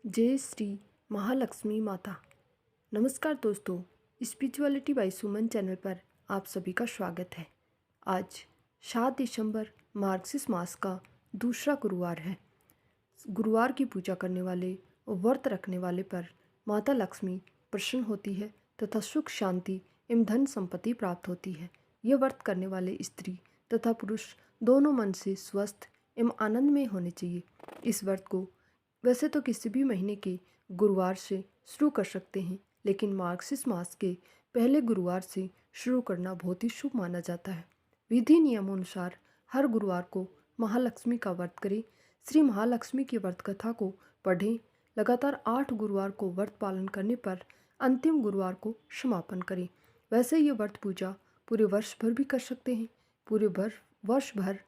जय श्री महालक्ष्मी माता। नमस्कार दोस्तों, स्पिरिचुअलिटी बाय सुमन चैनल पर आप सभी का स्वागत है। आज 7 दिसंबर मार्गशीर्ष मास का दूसरा गुरुवार है। गुरुवार की पूजा करने वाले और व्रत रखने वाले पर माता लक्ष्मी प्रसन्न होती है तथा सुख शांति एवं धन संपत्ति प्राप्त होती है। यह व्रत करने वाले स्त्री तथा पुरुष दोनों मन से स्वस्थ एवं आनंदमय होने चाहिए। इस व्रत को वैसे तो किसी भी महीने के गुरुवार से शुरू कर सकते हैं, लेकिन मार्गशीर्ष मास के पहले गुरुवार से शुरू करना बहुत ही शुभ माना जाता है। विधि नियमों अनुसार हर गुरुवार को महालक्ष्मी का व्रत करें। श्री महालक्ष्मी की व्रत कथा को पढ़ें। लगातार 8 गुरुवार को व्रत पालन करने पर अंतिम गुरुवार को समापन करें। वैसे ये व्रत पूजा पूरे वर्ष भर भी कर सकते हैं। पूरे वर्ष भर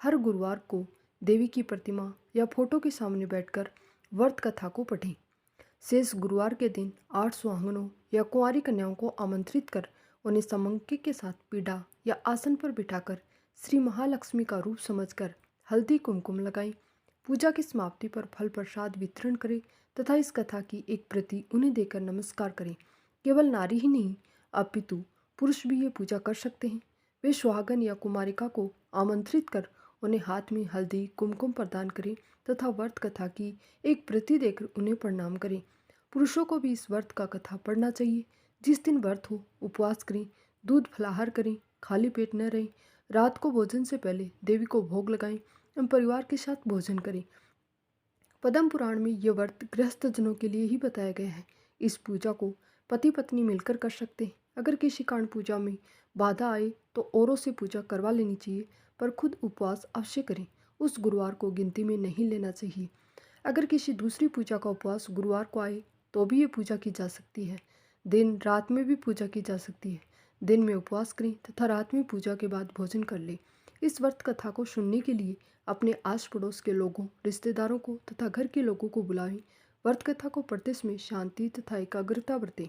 हर गुरुवार को देवी की प्रतिमा या फोटो के सामने बैठकर व्रत कथा को पढ़ें। शेष गुरुवार के दिन 8 सुहागनों या कुंवारी कन्याओं को आमंत्रित कर उन्हें समंके के साथ पीढ़ा या आसन पर बिठाकर श्री महालक्ष्मी का रूप समझकर हल्दी कुमकुम लगाएं। पूजा की समाप्ति पर फल प्रसाद वितरण करें तथा इस कथा की एक प्रति उन्हें देकर नमस्कार करें। केवल नारी ही नहीं, अपितु पुरुष भी ये पूजा कर सकते हैं। वे सुहागन या कुमारिका को आमंत्रित कर उन्हें हाथ में हल्दी कुमकुम प्रदान करें तथा व्रत कथा की एक प्रति देकर उन्हें प्रणाम करें। पुरुषों को भी इस व्रत का कथा पढ़ना चाहिए। जिस दिन व्रत हो उपवास करें, दूध फलाहार करें, खाली पेट न रहें। रात को भोजन से पहले देवी को भोग लगाएं एवं परिवार के साथ भोजन करें। पद्म पुराण में यह व्रत गृहस्थ जनों के लिए ही बताया गया है। इस पूजा को पति पत्नी मिलकर कर सकते हैं। अगर किसी कारण पूजा में बाधा आए तो औरों से पूजा करवा लेनी चाहिए, पर खुद उपवास अवश्य करें। उस गुरुवार को गिनती में नहीं लेना चाहिए। अगर किसी दूसरी पूजा का उपवास गुरुवार को आए तो भी ये पूजा की जा सकती है। दिन रात में भी पूजा की जा सकती है। दिन में उपवास करें तथा रात में पूजा के बाद भोजन कर लें। इस व्रत कथा को सुनने के लिए अपने आस पड़ोस के लोगों, रिश्तेदारों को तथा घर के लोगों को बुलाएं। व्रत कथा को पढ़ते समय शांति तथा एकाग्रता बरतें।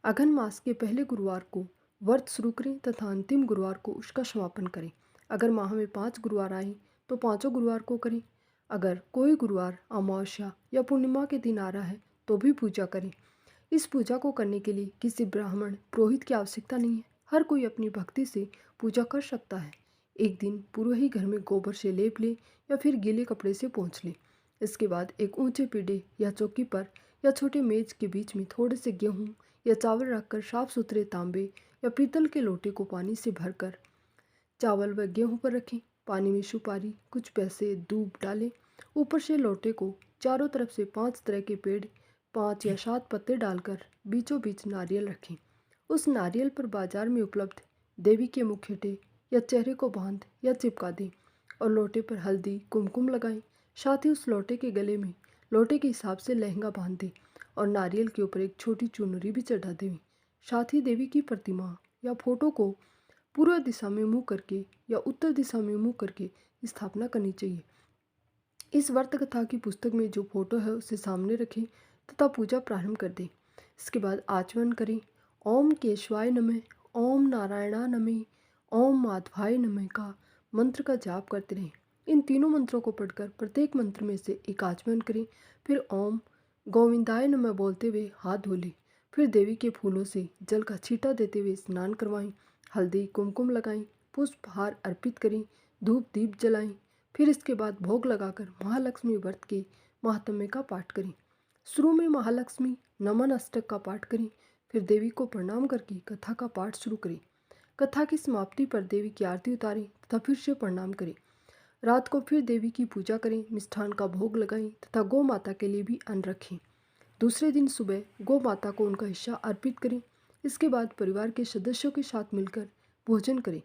अघन मास के पहले गुरुवार को व्रत शुरू करें तथा अंतिम गुरुवार को उसका समापन करें। अगर माह में 5 गुरुवार आए तो 5 गुरुवार को करें। अगर कोई गुरुवार अमावस्या या पूर्णिमा के दिन आ रहा है तो भी पूजा करें। इस पूजा को करने के लिए किसी ब्राह्मण पुरोहित की आवश्यकता नहीं है। हर कोई अपनी भक्ति से पूजा कर सकता है। एक दिन पूर्व ही घर में गोबर से लेप ले या फिर गीले कपड़े से पोंछ ले। इसके बाद एक ऊंचे पीढ़े या चौकी पर या छोटे मेज के बीच में थोड़े से गेहूं या चावल रखकर साफ सुथरे तांबे या पीतल के लोटे को पानी से भरकर चावल व गेहूं पर रखें। पानी में सुपारी, कुछ पैसे, दूब डालें। ऊपर से लोटे को चारों तरफ से 5 तरह के पेड़, 5 या 7 पत्ते डालकर बीचों बीच नारियल रखें। उस नारियल पर बाजार में उपलब्ध देवी के मुखौटे या चेहरे को बांध या चिपका दें और लोटे पर हल्दी कुमकुम लगाएं। साथ ही उस लोटे के गले में लोटे के हिसाब से लहंगा बांध दें और नारियल के ऊपर एक छोटी चुनरी भी चढ़ा दें। साथ ही देवी की प्रतिमा या फोटो को पूर्व दिशा में मुंह करके या उत्तर दिशा में मुंह करके स्थापना करनी चाहिए। इस व्रत कथा की पुस्तक में जो फोटो है उसे सामने रखें तथा पूजा प्रारंभ कर दें। इसके बाद आचमन करें। ओम केशवाय नमः, ओम नारायणा नमः, ओम माधवाय नमः का मंत्र का जाप करते रहें। इन तीनों मंत्रों को पढ़कर प्रत्येक मंत्र में से एक आचमन करें। फिर ओम गोविंदाय नमः बोलते हुए हाथ धो लें। फिर देवी के फूलों से जल का छींटा देते हुए स्नान करवाएं। हल्दी कुमकुम लगाएं, पुष्प हार अर्पित करें, धूप दीप जलाएं। फिर इसके बाद भोग लगाकर महालक्ष्मी व्रत के महात्म्य का पाठ करें। शुरू में महालक्ष्मी नमन अष्टक का पाठ करें। फिर देवी को प्रणाम करके कथा का पाठ शुरू करें। कथा की समाप्ति पर देवी की आरती उतारें तथा फिर से प्रणाम करें। रात को फिर देवी की पूजा करें, मिष्ठान का भोग लगाएं तथा गौ माता के लिए भी अन्न रखें। दूसरे दिन सुबह गौ माता को उनका हिस्सा अर्पित करें। इसके बाद परिवार के सदस्यों के साथ मिलकर भोजन करें।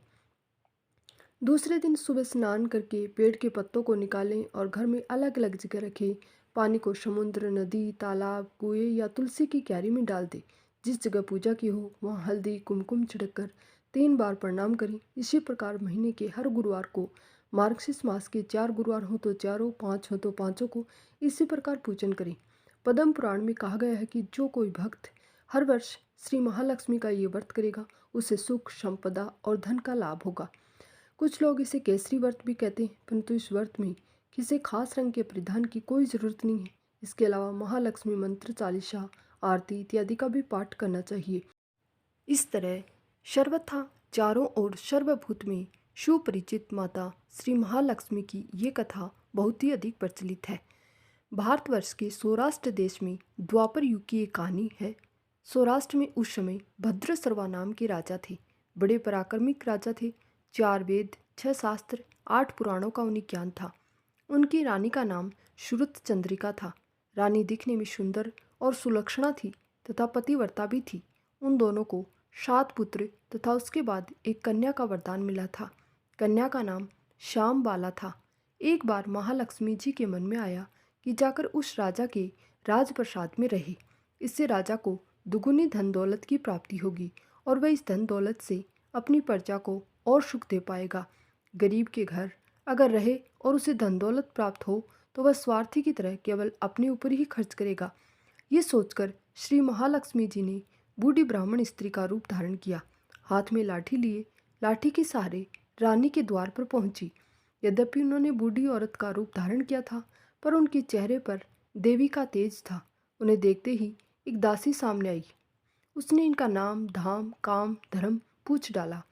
दूसरे दिन सुबह स्नान करके पेड़ के पत्तों को निकालें और घर में अलग अलग जगह रखें। पानी को समुद्र, नदी, तालाब, कुएं या तुलसी की क्यारी में डाल दें। जिस जगह पूजा की हो वहाँ हल्दी कुमकुम छिड़ककर 3 बार प्रणाम करें। इसी प्रकार महीने के हर गुरुवार को, मार्गशीर्ष मास के 4 गुरुवार हो तो चारों, 5 हो तो 5 को इसी प्रकार पूजन करें। पद्म पुराण में कहा गया है कि जो कोई भक्त हर वर्ष श्री महालक्ष्मी का ये व्रत करेगा उसे सुख, संपदा और धन का लाभ होगा। कुछ लोग इसे केसरी व्रत भी कहते हैं, परंतु इस व्रत में किसी खास रंग के परिधान की कोई ज़रूरत नहीं है। इसके अलावा महालक्ष्मी मंत्र, चालीसा, आरती इत्यादि का भी पाठ करना चाहिए। इस तरह सर्वथा चारों ओर सर्वभूत में सुपरिचित माता श्री महालक्ष्मी की ये कथा बहुत ही अधिक प्रचलित है। भारतवर्ष के सौराष्ट्र देश में द्वापर युग की एक कहानी है। सौराष्ट्र में उस समय भद्रसर्वा नाम के राजा थे। बड़े पराक्रमिक राजा थे। 4 वेद, 6 शास्त्र, 8 पुराणों का उन्हें ज्ञान था। उनकी रानी का नाम श्रुत चंद्रिका था। रानी दिखने में सुंदर और सुलक्षणा थी तथा पतिव्रता भी थी। उन दोनों को 7 पुत्र तथा उसके बाद एक कन्या का वरदान मिला था। कन्या का नाम श्यामबाला था। एक बार महालक्ष्मी जी के मन में आया कि जाकर उस राजा के राजप्रसाद में रहे। इससे राजा को दुगुनी धन दौलत की प्राप्ति होगी और वह इस धन दौलत से अपनी प्रजा को और सुख दे पाएगा। गरीब के घर अगर रहे और उसे धन दौलत प्राप्त हो तो वह स्वार्थी की तरह केवल अपने ऊपर ही खर्च करेगा। ये सोचकर श्री महालक्ष्मी जी ने बूढ़ी ब्राह्मण स्त्री का रूप धारण किया। हाथ में लाठी लिए लाठी के सहारे रानी के द्वार पर पहुंची। यद्यपि उन्होंने बूढ़ी औरत का रूप धारण किया था, पर उनके चेहरे पर देवी का तेज था। उन्हें देखते ही एक दासी सामने आई। उसने इनका नाम, धाम, काम, धर्म पूछ डाला।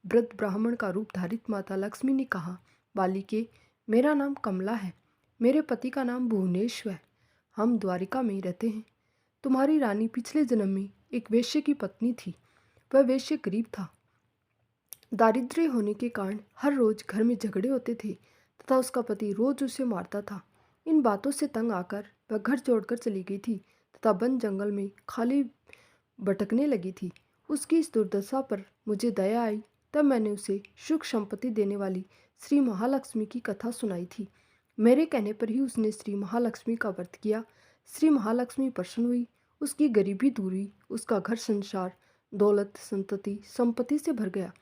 वृद्ध ब्राह्मण का रूप धारित माता लक्ष्मी ने कहा, बालिके, मेरा नाम कमला है। मेरे पति का नाम भुवनेश्वर है। हम द्वारिका में रहते हैं। तुम्हारी रानी पिछले जन्म में एक वेश्या की पत्नी थी। वह वेश्या गरीब था। दारिद्र्य होने के कारण हर रोज घर में झगड़े होते थे तथा उसका पति रोज उसे मारता था। इन बातों से तंग आकर वह घर छोड़कर चली गई थी तथा वन जंगल में खाली भटकने लगी थी। उसकी इस दुर्दशा पर मुझे दया आई, तब मैंने उसे सुख संपत्ति देने वाली श्री महालक्ष्मी की कथा सुनाई थी। मेरे कहने पर ही उसने श्री महालक्ष्मी का व्रत किया। श्री महालक्ष्मी प्रसन्न हुई, उसकी गरीबी दूर हुई, उसका घर संसार दौलत संतति संपत्ति से भर गया।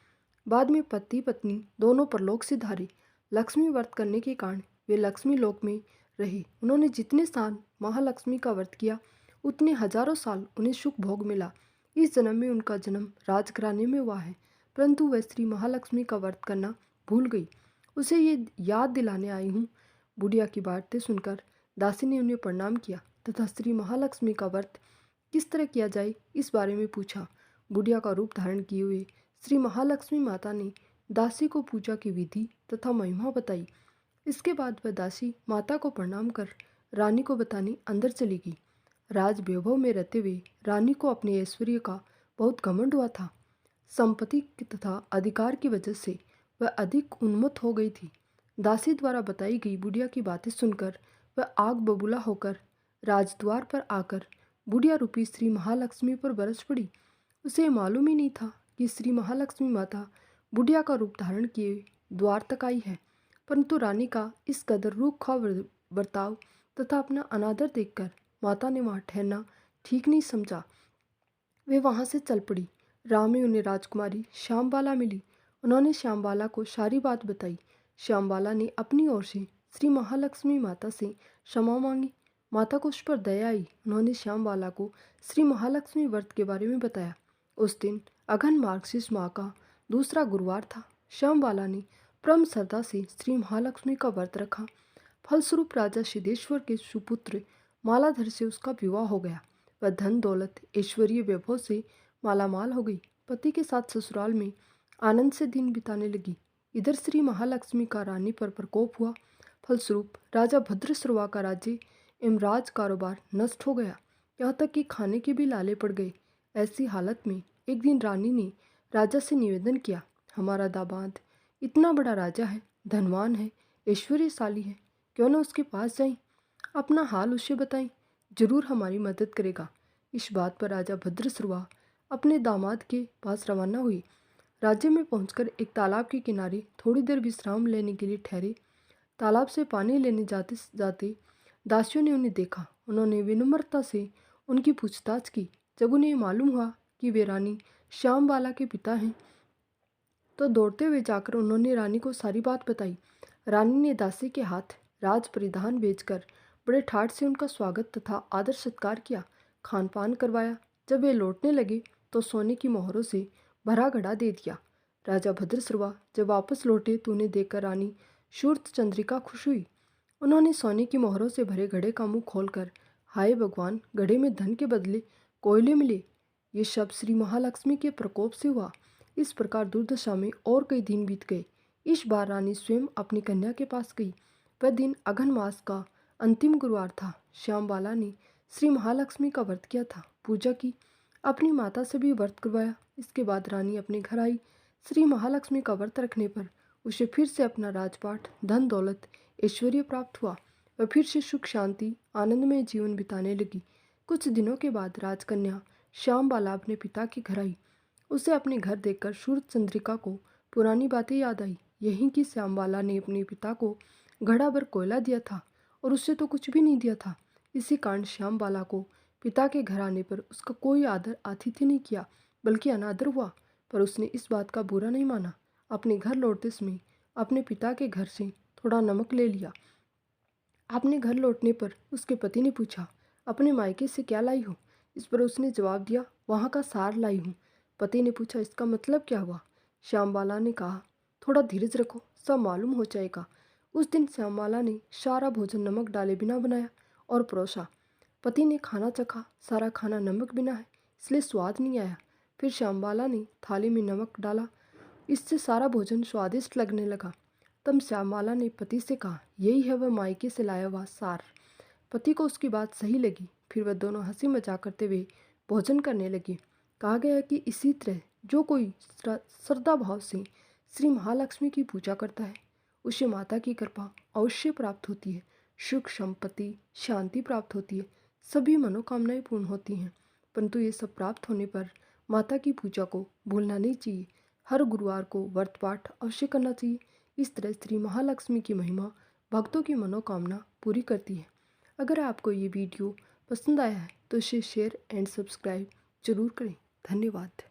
बाद में पति पत्नी दोनों परलोक से धारे। लक्ष्मी व्रत करने के कारण वे लक्ष्मी लोक में रहे। उन्होंने जितने साल महालक्ष्मी का व्रत किया उतने हजारों साल उन्हें सुख भोग मिला। इस जन्म में उनका जन्म राजघराने में हुआ है, परंतु वह श्री महालक्ष्मी का व्रत करना भूल गई। उसे ये याद दिलाने आई हूँ। बुढ़िया की बातें सुनकर दासी ने उन्हें प्रणाम किया तथा श्री महालक्ष्मी का व्रत किस तरह किया जाए इस बारे में पूछा। बुढ़िया का रूप धारण किए हुए श्री महालक्ष्मी माता ने दासी को पूजा की विधि तथा महिमा बताई। इसके बाद वह दासी माता को प्रणाम कर रानी को बताने अंदर चली गई। राज वैभव में रहते हुए रानी को अपने ऐश्वर्य का बहुत घमंड हुआ था। संपत्ति तथा अधिकार की वजह से वह अधिक उन्मत्त हो गई थी। दासी द्वारा बताई गई बुढ़िया की बातें सुनकर वह आग बबूला होकर राजद्वार पर आकर बुढ़िया रूपी श्री महालक्ष्मी पर बरस पड़ी। उसे मालूम ही नहीं था कि श्री महालक्ष्मी माता बुढ़िया का रूप धारण किए द्वार तक आई है, परंतु रानी का इस कदर रूखा बर्ताव तथा अपना अनादर देखकर माता ने वहाँ ठहरना ठीक नहीं समझा। वे वहाँ से चल पड़ी। राह में उन्हें राजकुमारी श्यामबाला मिली। उन्होंने श्यामबाला को सारी बात बताई। श्यामबाला ने अपनी ओर से श्री महालक्ष्मी माता से क्षमा मांगी। माता को उस पर दया आई। उन्होंने श्यामबाला को श्री महालक्ष्मी व्रत के बारे में बताया। उस दिन अघन मार्गशीर्ष माह का दूसरा गुरुवार था। श्यामबाला ने परम श्रद्धा से श्री महालक्ष्मी का व्रत रखा। फलस्वरूप राजा सिद्धेश्वर के सुपुत्र मालाधर से उसका विवाह हो गया। वह धन दौलत ऐश्वर्य वैभव से मालामाल हो गई। पति के साथ ससुराल में आनंद से दिन बिताने लगी। इधर श्री महालक्ष्मी का रानी पर प्रकोप हुआ। फलस्वरूप राजा भद्रश्रवा का राज्य एवं राज कारोबार नष्ट हो गया। यहाँ तक कि खाने के भी लाले पड़ गए। ऐसी हालत में एक दिन रानी ने राजा से निवेदन किया, हमारा दामाद इतना बड़ा राजा है, धनवान है, ऐश्वर्यशाली है, क्यों न उसके पास जाएं, अपना हाल उसे बताएं, जरूर हमारी मदद करेगा। इस बात पर राजा भद्रश्रवा अपने दामाद के पास रवाना हुई। राज्य में पहुंचकर एक तालाब के किनारे थोड़ी देर विश्राम लेने के लिए ठहरे। तालाब से पानी लेने जाते जाते दासियों ने उन्हें देखा। उन्होंने विनम्रता से उनकी पूछताछ की। जब उन्हें मालूम हुआ कि वे रानी श्यामबाला के पिता हैं, तो दौड़ते हुए जाकर उन्होंने रानी को सारी बात बताई। रानी ने दासी के हाथ राज परिधान बेचकर बड़े ठाठ से उनका स्वागत तथा आदर सत्कार किया, खान पान करवाया। जब वे लौटने लगे तो सोने की मोहरों से भरा घड़ा दे दिया। राजा भद्रश्रवा जब वापस लौटे तो उन्हें देखकर रानी शूर्त चंद्रिका खुश हुई। उन्होंने सोने की मोहरों से भरे घड़े का मुंह खोलकर, हाय भगवान, घड़े में धन के बदले कोयले मिले। ये शब्द श्री महालक्ष्मी के प्रकोप से हुआ। इस प्रकार दुर्दशा में और कई दिन बीत गए। इस बार रानी स्वयं अपनी कन्या के पास गई। वह दिन अघन मास का अंतिम गुरुवार था। श्यामबाला ने श्री महालक्ष्मी का व्रत किया था, पूजा की, अपनी माता से भी व्रत करवाया। इसके बाद रानी अपने घर आई। श्री महालक्ष्मी का व्रत रखने पर उसे फिर से अपना राजपाट, धन दौलत, ऐश्वर्य प्राप्त हुआ। वह फिर से सुख शांति आनंदमय जीवन बिताने लगी। कुछ दिनों के बाद राजकन्या श्यामबाला अपने पिता के घर आई। उसे अपने घर देखकर सूरज चंद्रिका को पुरानी बातें याद आई। यही कि श्यामबाला ने अपने पिता को घड़ा भर कोयला दिया था और उससे तो कुछ भी नहीं दिया था। इसी कारण श्यामबाला को पिता के घर आने पर उसका कोई आदर आतिथ्य नहीं किया, बल्कि अनादर हुआ। पर उसने इस बात का बुरा नहीं माना। अपने घर लौटते समय अपने पिता के घर से थोड़ा नमक ले लिया। अपने घर लौटने पर उसके पति ने पूछा, अपने मायके से क्या लाई हो? इस पर उसने जवाब दिया, वहाँ का सार लाई हूँ। पति ने पूछा, इसका मतलब क्या हुआ? श्यामबाला ने कहा, थोड़ा धीरज रखो, सब मालूम हो जाएगा। उस दिन श्यामबाला ने सारा भोजन नमक डाले बिना बनाया और परोसा। पति ने खाना चखा, सारा खाना नमक बिना है, इसलिए स्वाद नहीं आया। फिर श्यामबाला ने थाली में नमक डाला, इससे सारा भोजन स्वादिष्ट लगने लगा। तब श्यामबाला ने पति से कहा, यही है वह मायके से लाया हुआ सार। पति को उसकी बात सही लगी। फिर वह दोनों हंसी मजाक करते हुए भोजन करने लगे। कहा गया है कि इसी तरह जो कोई श्रद्धा भाव से श्री महालक्ष्मी की पूजा करता है, उसे माता की कृपा अवश्य प्राप्त होती है। सुख, संपत्ति, शांति प्राप्त होती है, सभी मनोकामनाएं पूर्ण होती हैं। परंतु ये सब प्राप्त होने पर माता की पूजा को भूलना नहीं चाहिए। हर गुरुवार को व्रत पाठ अवश्य करना चाहिए। इस तरह श्री महालक्ष्मी की महिमा भक्तों की मनोकामना पूरी करती है। अगर आपको ये वीडियो पसंद आया है तो इसे शेयर एंड सब्सक्राइब जरूर करें। धन्यवाद।